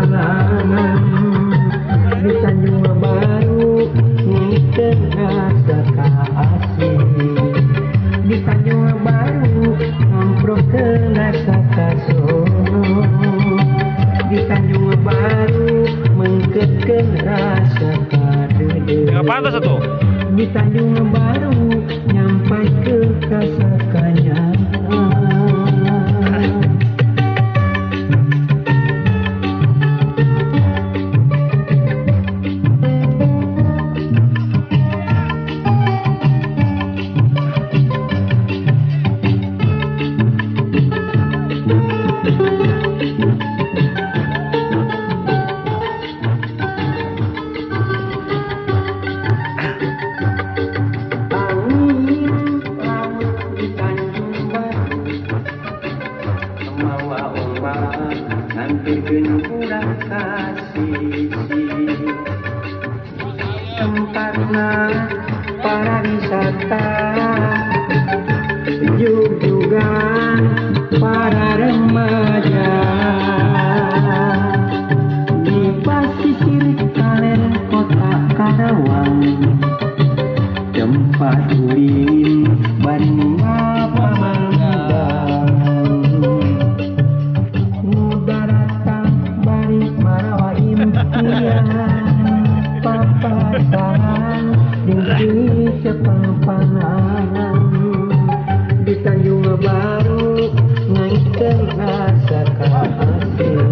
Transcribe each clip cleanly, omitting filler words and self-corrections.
panganan di Tanjung Baru ngikeun rasa kasih di Tanjung Baru ngamprokeun rasa kasono di Tanjung Baru mengkekeun rasa kadeudeung. Nggak pantas tuh. Di Tanjung Baru nyampai ke kasakanya. Ngantirkeun urang ka sisi tempatna para wisata jujugan para remaja di pasisir kalen kota Karawang tempat ulin Bandung Pamanggang papasan di sepampanan di Tanjung Baru ngaikeun rasa kasih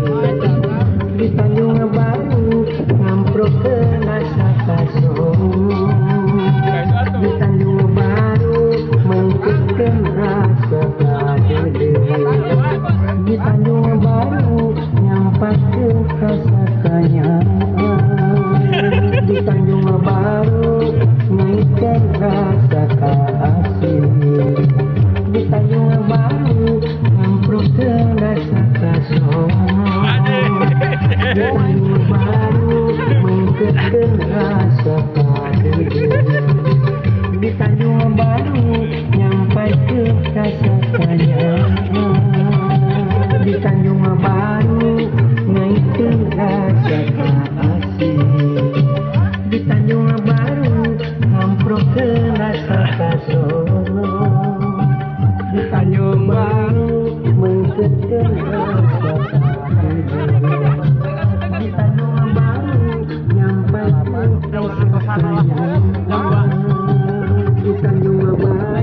di Tanjung Baru ngamprokeun rasa kasono di Tanjung Baru mengkekeun rasa kadeudeung di Tanjung Baru nyampakeun kasakanya di Tanjung Baru ngikeun rasa kasih di Tanjung Baru ngamprokeun rasa kasono di Tanjung Baru mengkekeun rasa kadeudeung di Tanjung Baru nyampaikeun kasakanya di Tanjung Baru ngikeun rasa kasih di Tanjung Baru ngamprokeun rasa kasono di Tanjung Baru mengkekeun rasa kadeudeung di Tanjung Baru nyampaikeun kasakanya di Tanjung Baru